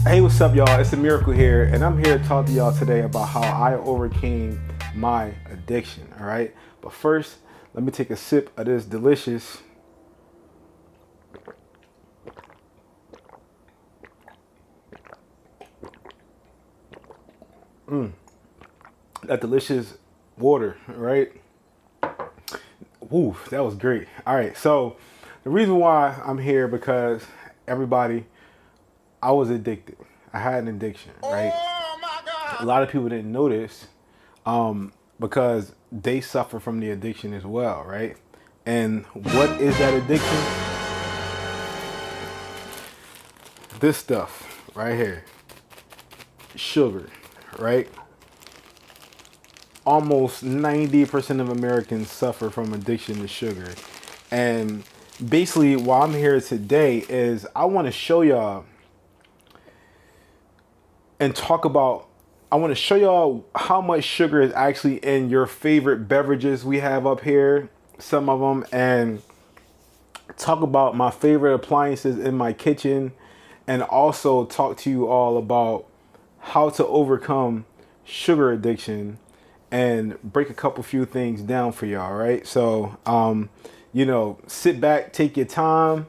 Hey, what's up, y'all? It's a Miracle here, and I'm here to talk to y'all today about how I overcame my addiction. All right, but first, let me take a sip of this delicious that delicious water. All right, woo, that was great. All right, so the reason why I'm here because everybody, I was addicted. I had an addiction, right? A lot of people didn't notice because they suffer from the addiction as well, right? And what is that addiction? This stuff right here, sugar, right? Almost 90% of Americans suffer from addiction to sugar. And basically, why I'm here today is I want to show y'all and talk about I want to show y'all how much sugar is actually in your favorite beverages we have up here, some of them, and talk about my favorite appliances in my kitchen, and also talk to you all about how to overcome sugar addiction and break a couple few things down for y'all, right? So, sit back, take your time,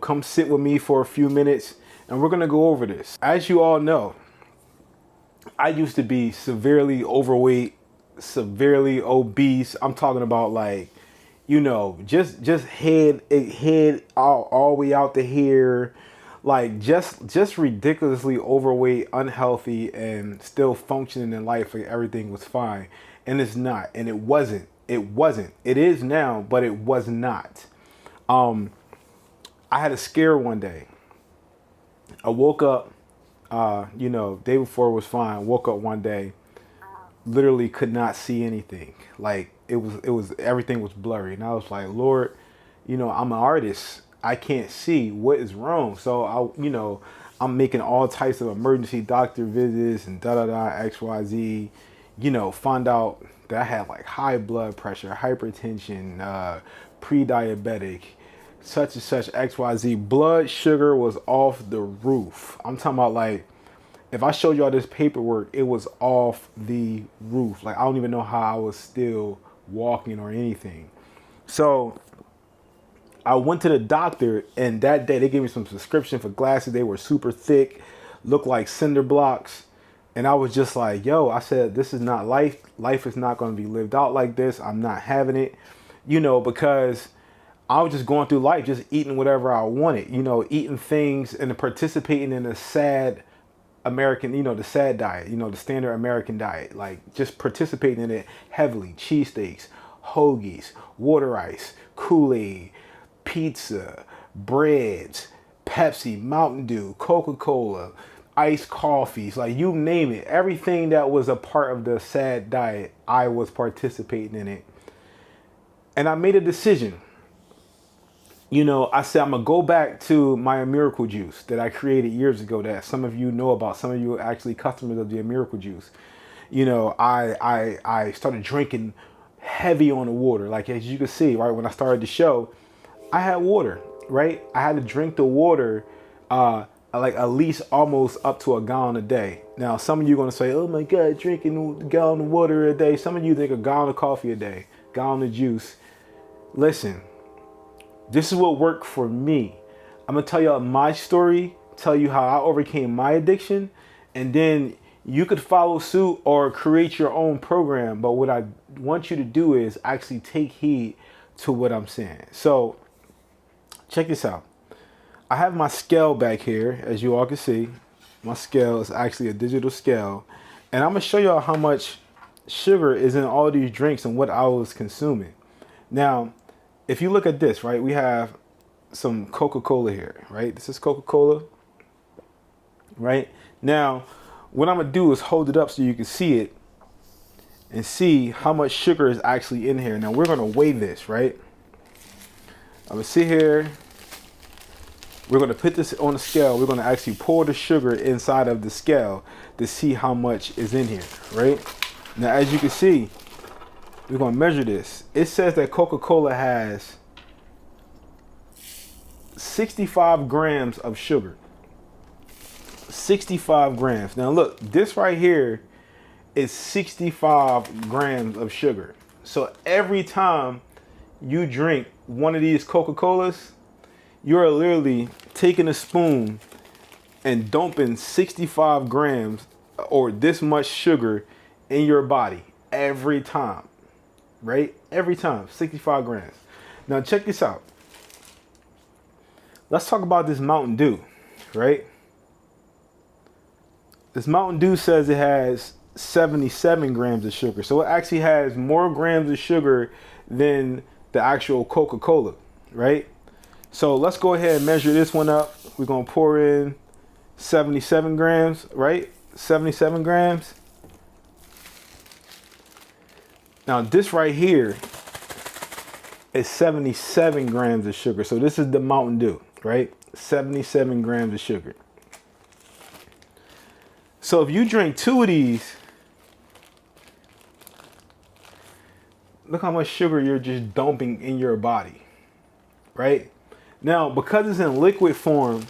come sit with me for a few minutes, and we're going to go over this. As you all know, I used to be severely overweight, severely obese. I'm talking about like, just head all the way out to here, like just ridiculously overweight, unhealthy, and still functioning in life like everything was fine. And it's not, and it wasn't. It wasn't. It is now, but it was not. I had a scare one day. I woke up. Day before was fine. Woke up one day, literally could not see anything. Like it was everything was blurry, and I was like, Lord, I'm an artist. I can't see what is wrong. So I'm making all types of emergency doctor visits and XYZ. Find out that I had like high blood pressure, hypertension, pre-diabetic, such and such XYZ. Blood sugar was off the roof. I'm talking about like, if I showed y'all this paperwork, it was off the roof. Like I don't even know how I was still walking or anything. So I went to the doctor, and that day they gave me some prescription for glasses. They were super thick, looked like cinder blocks. And I was just like, yo, I said, this is not life. Life is not going to be lived out like this. I'm not having it, because I was just going through life, just eating whatever I wanted, eating things and participating in a sad American, the sad diet, the standard American diet, like just participating in it heavily. Cheesesteaks, hoagies, water ice, Kool-Aid, pizza, breads, Pepsi, Mountain Dew, Coca-Cola, iced coffees, like you name it. Everything that was a part of the sad diet, I was participating in it. And I made a decision. I said, I'm going to go back to my Miracle Juice that I created years ago that some of you know about. Some of you are actually customers of the Miracle Juice. I started drinking heavy on the water. Like, as you can see, right, when I started the show, I had water, right? I had to drink the water like at least almost up to a gallon a day. Now, some of you are going to say, oh my God, drinking a gallon of water a day. Some of you think a gallon of coffee a day, gallon of juice. Listen. This is what worked for me. I'm going to tell y'all my story, tell you how I overcame my addiction, and then you could follow suit or create your own program. But what I want you to do is actually take heed to what I'm saying. So check this out. I have my scale back here, as you all can see. My scale is actually a digital scale. And I'm going to show y'all how much sugar is in all these drinks and what I was consuming. Now, if you look at this, right, we have some Coca-Cola here, right? This is Coca-Cola, right? Now, what I'm going to do is hold it up so you can see it and see how much sugar is actually in here. Now, we're going to weigh this, right? I'm going to sit here. We're going to put this on the scale. We're going to actually pour the sugar inside of the scale to see how much is in here, right? Now, as you can see, we're going to measure this. It says that Coca-Cola has 65 grams of sugar. 65 grams. Now look, this right here is 65 grams of sugar. So every time you drink one of these Coca-Colas, you're literally taking a spoon and dumping 65 grams or this much sugar in your body every time, right? Every time, 65 grams. Now check this out. Let's talk about this Mountain Dew, right? This Mountain Dew says it has 77 grams of sugar. So it actually has more grams of sugar than the actual Coca-Cola, right? So let's go ahead and measure this one up. We're going to pour in 77 grams, right? 77 grams. Now this right here is 77 grams of sugar. So this is the Mountain Dew, right? 77 grams of sugar. So if you drink 2 of these, look how much sugar you're just dumping in your body, right? Now, because it's in liquid form,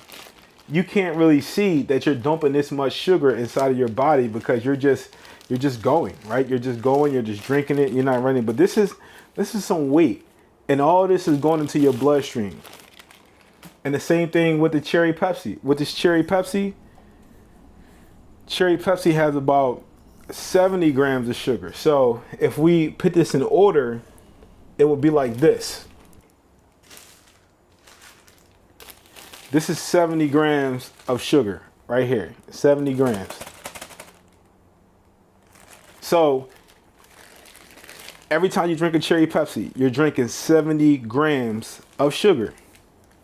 you can't really see that you're dumping this much sugar inside of your body because you're just going, right? You're just going, you're just drinking it, you're not running. But this is some weight, and all this is going into your bloodstream. And the same thing with the cherry Pepsi. With this cherry Pepsi has about 70 grams of sugar. So if we put this in order, it would be like this. This is 70 grams of sugar right here, 70 grams. So every time you drink a cherry Pepsi, you're drinking 70 grams of sugar.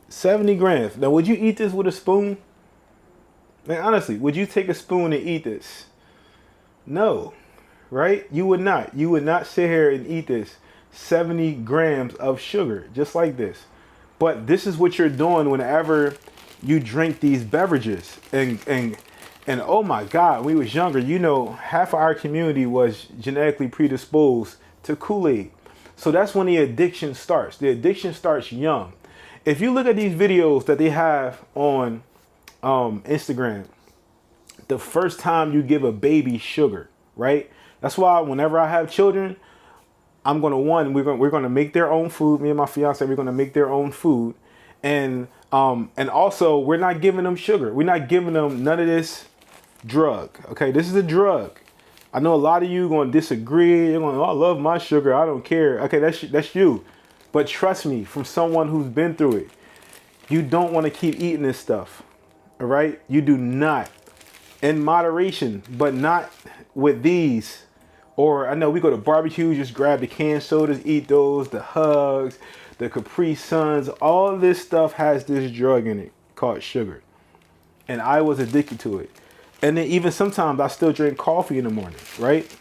70 grams. Now, would you eat this with a spoon? Man, honestly, would you take a spoon and eat this? No, right? You would not. You would not sit here and eat this 70 grams of sugar just like this. But this is what you're doing whenever you drink these beverages. And oh my God, when we was younger, you know, half of our community was genetically predisposed to Kool-Aid. So that's when the addiction starts. The addiction starts young. If you look at these videos that they have on Instagram, the first time you give a baby sugar, right? That's why whenever I have children, we're gonna make their own food. Me and my fiance, we're gonna make their own food, and also we're not giving them sugar. We're not giving them none of this drug. Okay, this is a drug. I know a lot of you gonna disagree. You're going, oh, I love my sugar. I don't care. Okay, that's you. But trust me, from someone who's been through it, you don't want to keep eating this stuff. All right, you do not. In moderation, but not with these. Or I know we go to barbecue, just grab the canned sodas, eat those, the Hugs, the Capri Suns. All this stuff has this drug in it called sugar. And I was addicted to it. And then even sometimes I still drink coffee in the morning, right?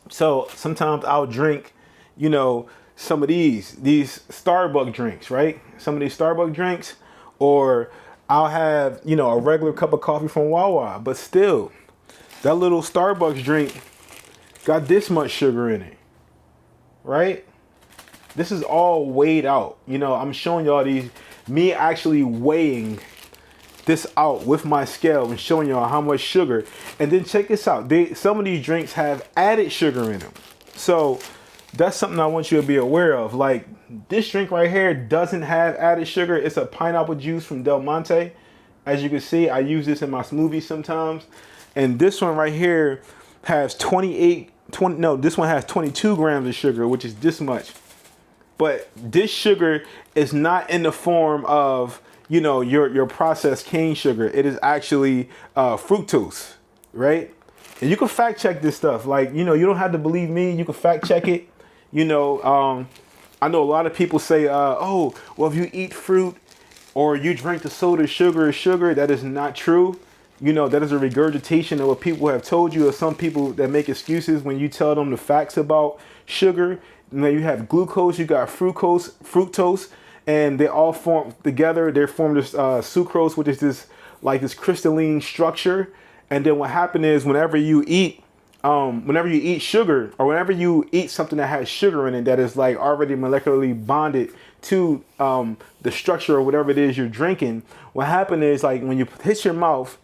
So sometimes I'll drink, you know, some of these Starbucks drinks, right? Some of these Starbucks drinks, or I'll have, you know, a regular cup of coffee from Wawa, but still, that little Starbucks drink got this much sugar in it, right? This is all weighed out. You know, I'm showing y'all me actually weighing this out with my scale and showing y'all how much sugar. And then check this out. Some of these drinks have added sugar in them. So that's something I want you to be aware of. Like this drink right here doesn't have added sugar. It's a pineapple juice from Del Monte. As you can see, I use this in my smoothies sometimes. And this one right here has this one has 22 grams of sugar, which is this much. But this sugar is not in the form of, you know, your processed cane sugar. It is actually fructose, right? And you can fact check this stuff. Like, you know, you don't have to believe me. You can fact check it. You know, I know a lot of people say, oh, well, if you eat fruit or you drink the soda, sugar is sugar. That is not true. You know, that is a regurgitation of what people have told you, or some people that make excuses when you tell them the facts about sugar. You know, you have glucose, you got fructose, and they all form together. They form this sucrose, which is this crystalline structure. And then what happens is whenever you eat sugar, or whenever you eat something that has sugar in it, that is like already molecularly bonded to the structure or whatever it is you're drinking, what happens is, like, when you hit your mouth,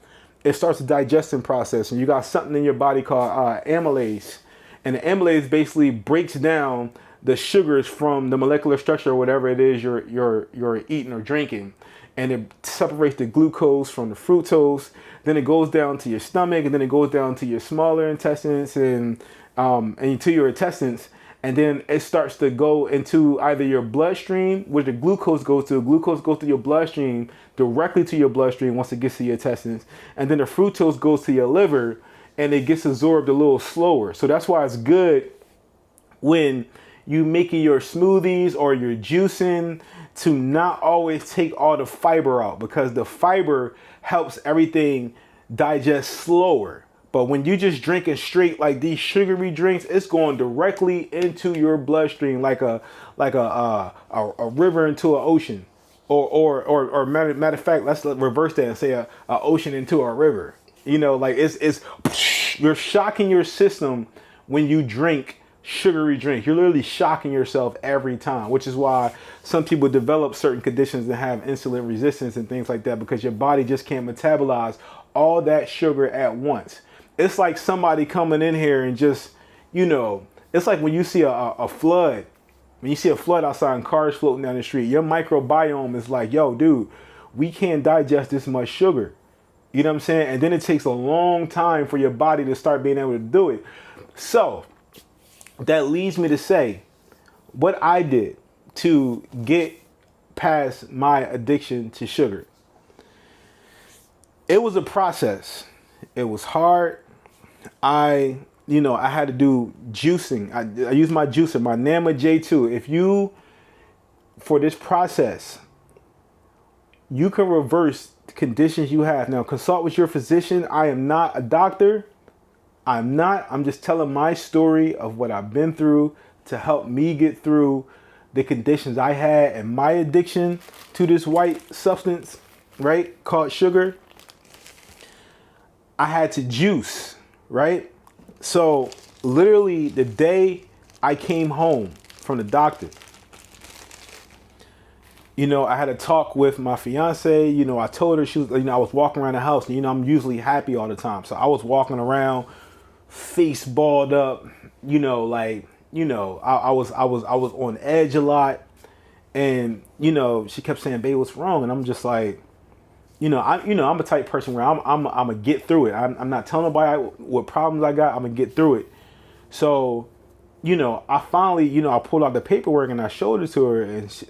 it starts the digestion process, and you got something in your body called amylase, and the amylase basically breaks down the sugars from the molecular structure or whatever it is you're eating or drinking, and it separates the glucose from the fructose. Then it goes down to your stomach, and then it goes down to your smaller intestines and to your intestines. And then it starts to go into either your bloodstream, where the glucose goes to. Glucose goes to your bloodstream, directly to your bloodstream once it gets to your intestines. And then the fructose goes to your liver, and it gets absorbed a little slower. So that's why it's good when you making your smoothies or your juicing to not always take all the fiber out, because the fiber helps everything digest slower. But when you just drinking straight like these sugary drinks, it's going directly into your bloodstream like a river into an ocean, or matter of fact, let's reverse that and say a ocean into a river. You know, like it's you're shocking your system when you drink sugary drink. You're literally shocking yourself every time, which is why some people develop certain conditions and have insulin resistance and things like that, because your body just can't metabolize all that sugar at once. It's like somebody coming in here and just, you know, it's like when you see a flood, when you see a flood outside and cars floating down the street, your microbiome is like, yo, dude, we can't digest this much sugar. You know what I'm saying? And then it takes a long time for your body to start being able to do it. So that leads me to say what I did to get past my addiction to sugar. It was a process. It was hard. I had to do juicing. I used my juicer, my Nama J2. For this process, you can reverse the conditions you have. Now, consult with your physician. I am not a doctor. I'm just telling my story of what I've been through to help me get through the conditions I had and my addiction to this white substance, right, called sugar. I had to juice, right? So literally the day I came home from the doctor, I had a talk with my fiance. I told her, I was walking around the house, and I'm usually happy all the time. So I was walking around, face balled up, I was on edge a lot. And, she kept saying, babe, what's wrong? And I'm just like, I'm a type person where I'm gonna get through it. I'm not telling nobody what problems I got. I'm gonna get through it. So, I finally, I pulled out the paperwork and I showed it to her, and she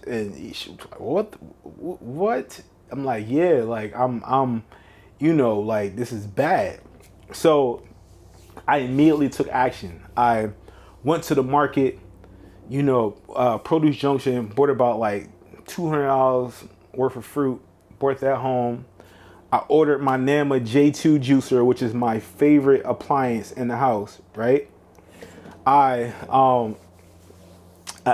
was like, what? I'm like, yeah, like I'm, like this is bad. So I immediately took action. I went to the market, Produce Junction, bought about like $200 worth of fruit. Brought that home. I ordered my Nama J2 juicer, which is my favorite appliance in the house, right? I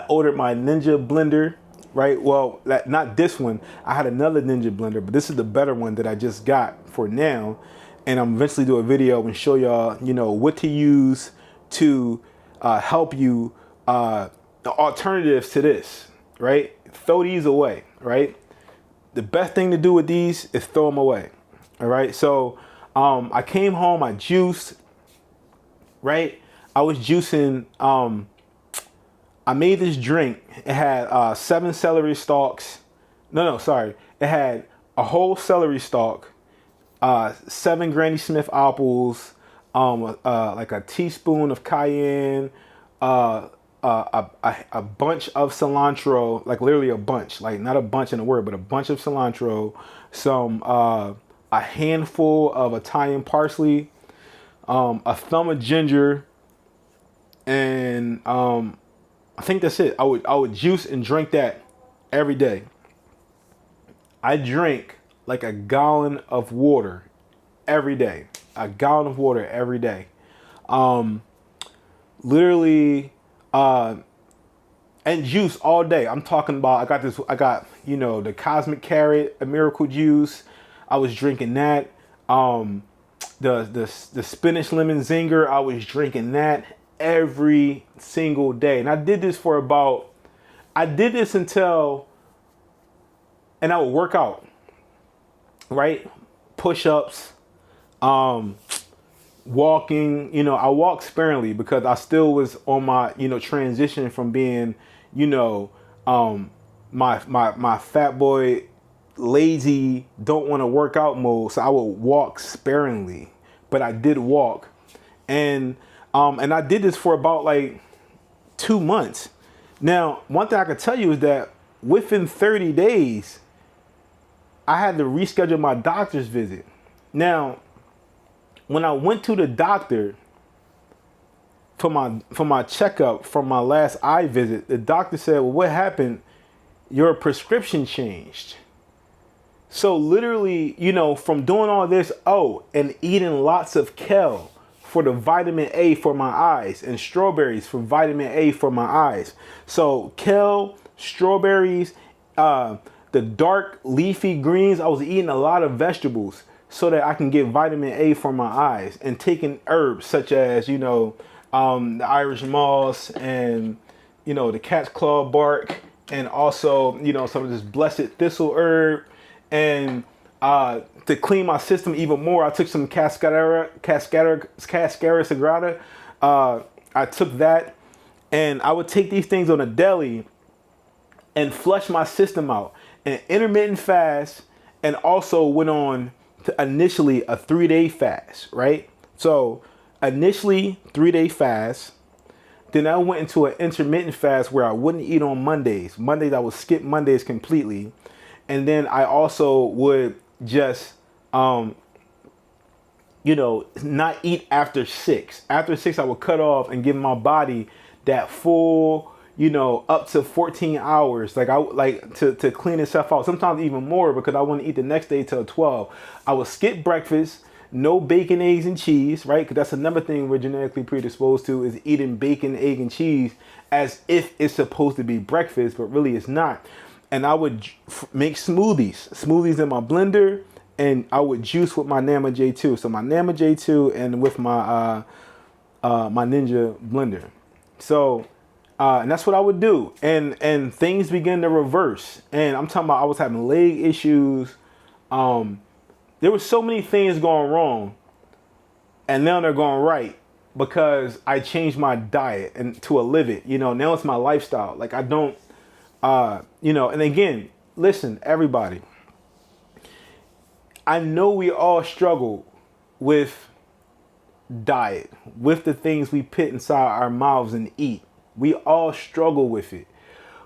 ordered my Ninja blender, right? Well, not this one. I had another Ninja blender, but this is the better one that I just got for now. And I'm eventually do a video and show y'all, what to use to help you, the alternatives to this, right? Throw these away, right? The best thing to do with these is throw them away. All right. So I came home, I juiced, right? I was juicing. I made this drink. It had 7 celery stalks. No, sorry. It had a whole celery stalk, 7 Granny Smith apples, like a teaspoon of cayenne, a bunch of cilantro, like literally a bunch, like not a bunch in the word, but a bunch of cilantro, some a handful of Italian parsley, a thumb of ginger, and I think that's it. I would juice and drink that every day. I drink like a gallon of water every day. A gallon of water every day. Literally. And juice all day. I'm talking about, I got, the Cosmic Carrot, a Miracle Juice. I was drinking that. The spinach lemon zinger, I was drinking that every single day. And I did this until, and I would work out, right? Push-ups, Walking, I walk sparingly because I still was on my, transition from being, you know, my fat boy, lazy, don't want to work out mode. So I would walk sparingly, but I did walk, and I did this for about like 2 months. Now, one thing I can tell you is that within 30 days, I had to reschedule my doctor's visit. Now, when I went to the doctor for my checkup from my last eye visit, the doctor said, "Well, what happened? Your prescription changed." So literally, from doing all this, and eating lots of kale for the vitamin A for my eyes, and strawberries for vitamin A for my eyes. So kale, strawberries, the dark leafy greens. I was eating a lot of vegetables so that I can get vitamin A for my eyes, and taking herbs such as, the Irish moss, and, the cat's claw bark, and also, some of this blessed thistle herb. And to clean my system even more, I took some cascara sagrada. I took that, and I would take these things on a daily and flush my system out. And intermittent fast, and also went on to initially a 3-day fast, right? So initially 3-day fast. Then I went into an intermittent fast where I wouldn't eat on Mondays. Mondays, I would skip Mondays completely. And then I also would just, not eat after 6. After 6, I would cut off and give my body that full, up to 14 hours. Like to clean itself out. Sometimes even more, because I wouldn't eat the next day till 12. I would skip breakfast. No bacon, eggs, and cheese, right? Because that's another thing we're genetically predisposed to, is eating bacon, egg, and cheese as if it's supposed to be breakfast, but really it's not. And I would make smoothies in my blender, and I would juice with my Nama J2. So my Nama J2 and with my my Ninja blender. So and that's what I would do. And things began to reverse. And I'm talking about I was having leg issues. There were so many things going wrong, and now they're going right because I changed my diet and to a live it. Now it's my lifestyle. Like I don't. And again, listen, everybody, I know we all struggle with diet, with the things we put inside our mouths and eat. We all struggle with it,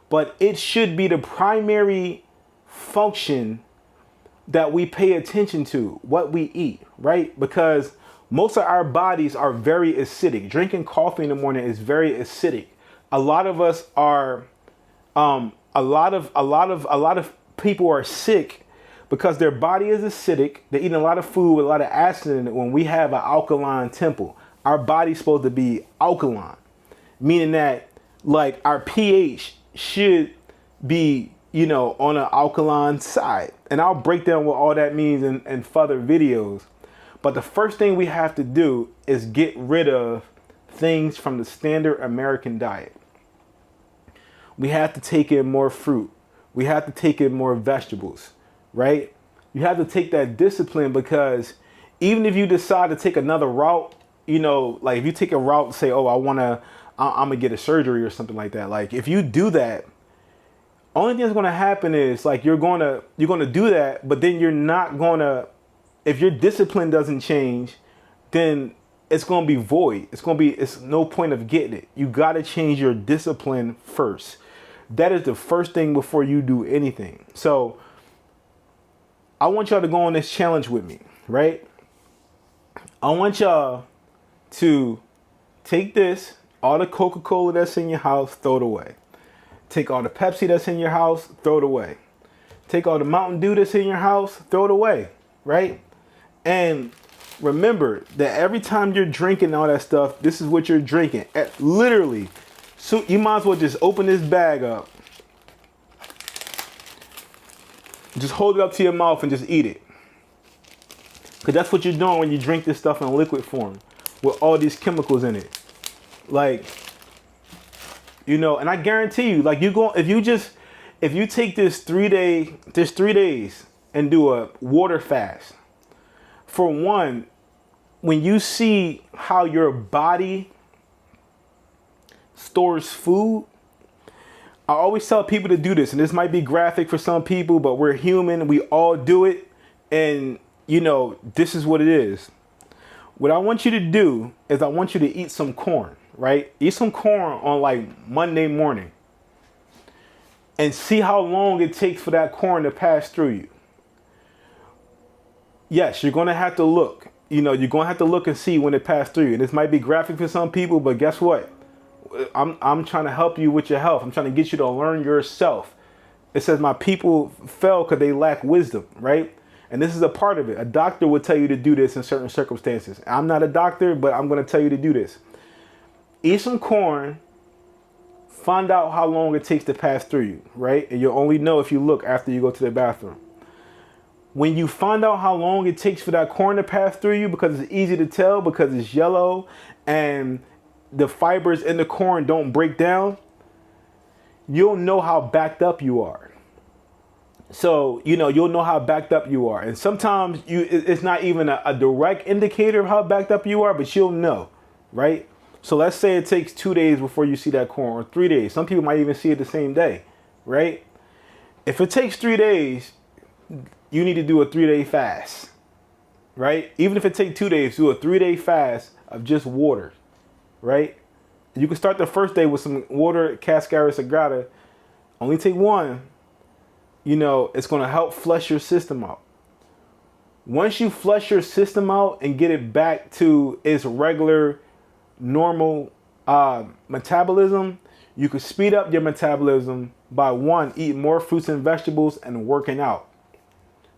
but it should be the primary function that we pay attention to, what we eat, right? Because most of our bodies are very acidic. Drinking coffee in the morning is very acidic. A lot of us are, a lot of people are sick because their body is acidic. They're eating a lot of food with a lot of acid in it. When we have an alkaline temple, our body's supposed to be alkaline, meaning that like our pH should be, on an alkaline side. And I'll break down what all that means in further videos. But the first thing we have to do is get rid of things from the standard American diet. We have to take in more fruit. We have to take in more vegetables, right? You have to take that discipline, because even if you decide to take another route, like if you take a route and say, I'm gonna get a surgery or something like that. Like if you do that, only thing that's gonna happen is like you're gonna do that, but then you're not gonna, if your discipline doesn't change, then it's gonna be void. It's no point of getting it. You gotta change your discipline first. That is the first thing before you do anything. So I want y'all to go on this challenge with me, right? I want y'all to take this, all the Coca-Cola that's in your house, throw it away. Take all the Pepsi that's in your house, throw it away. Take all the Mountain Dew that's in your house, throw it away, right? And remember that every time you're drinking all that stuff, this is what you're drinking. Literally. So you might as well just open this bag up. Just hold it up to your mouth and just eat it. Because that's what you're doing when you drink this stuff in liquid form with all these chemicals in it. Like, and I guarantee you, like if you take this 3 days and do a water fast, for one, when you see how your body stores food, I always tell people to do this, and this might be graphic for some people, but we're human. We all do it. And, this is what it is. What I want you to do is I want you to eat some corn, right? Eat some corn on like Monday morning and see how long it takes for that corn to pass through you. Yes, you're going to have to look. You're going to have to look and see when it passed through you. And this might be graphic for some people, but guess what? I'm trying to help you with your health. I'm trying to get you to learn yourself. It says my people fell because they lack wisdom, right? And this is a part of it. A doctor would tell you to do this in certain circumstances. I'm not a doctor, but I'm going to tell you to do this. Eat some corn. Find out how long it takes to pass through you, right? And you'll only know if you look after you go to the bathroom. When you find out how long it takes for that corn to pass through you, because it's easy to tell because it's yellow and the fibers in the corn don't break down, you'll know how backed up you are. So, you'll know how backed up you are. And sometimes it's not even a direct indicator of how backed up you are, but you'll know, right? So let's say it takes 2 days before you see that corn, or 3 days. Some people might even see it the same day, right? If it takes 3 days, you need to do a 3-day fast, right? Even if it takes 2 days, do a 3-day fast of just water, right? You can start the first day with some water, Cascara Sagrada. Only take one. It's going to help flush your system out. Once you flush your system out and get it back to its regular, normal metabolism, you can speed up your metabolism by one, eating more fruits and vegetables and working out.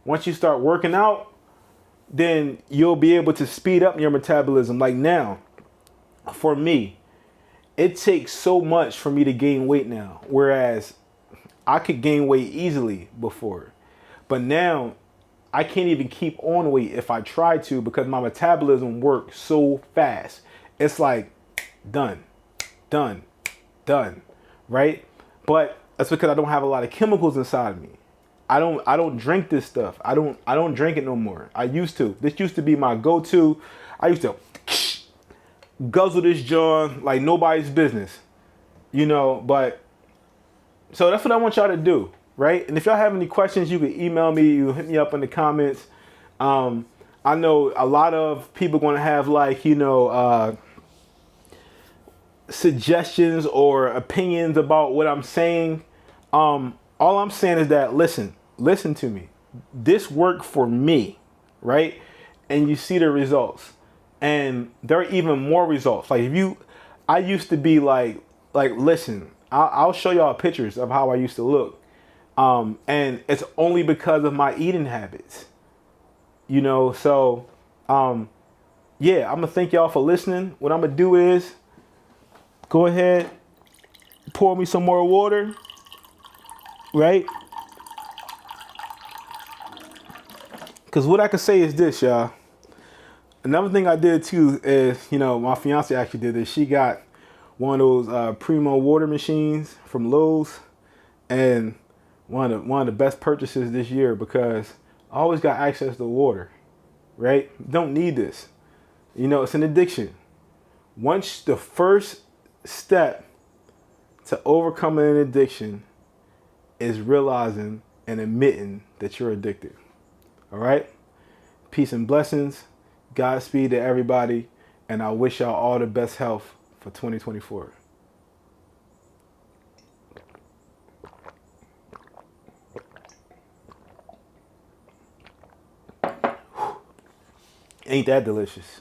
Once you start working out, then you'll be able to speed up your metabolism. Like now, for me, it takes so much for me to gain weight now, whereas I could gain weight easily before. But now I can't even keep on weight if I try to because my metabolism works so fast. It's like done, right? But that's because I don't have a lot of chemicals inside of me. I don't drink this stuff. I don't drink it no more. I used to. This used to be my go-to. I used to guzzle this joint like nobody's business. But so that's what I want y'all to do, right? And if y'all have any questions, you can email me. You hit me up in the comments. I know a lot of people going to have suggestions or opinions about what I'm saying. All I'm saying is that listen to me. This worked for me, right? And you see the results, and there are even more results. I used to be listen. I'll show y'all pictures of how I used to look. And it's only because of my eating habits, so, yeah, I'm going to thank y'all for listening. What I'm going to do is go ahead, pour me some more water, right? Because what I can say is this, y'all. Another thing I did too is, my fiance actually did this. She got one of those Primo water machines from Lowe's, and one of the best purchases this year because I always got access to water, right? Don't need this. It's an addiction. Once the first step to overcoming an addiction is realizing and admitting that you're addicted. All right? Peace and blessings. Godspeed to everybody. And I wish y'all all the best health for 2024. Ain't that delicious?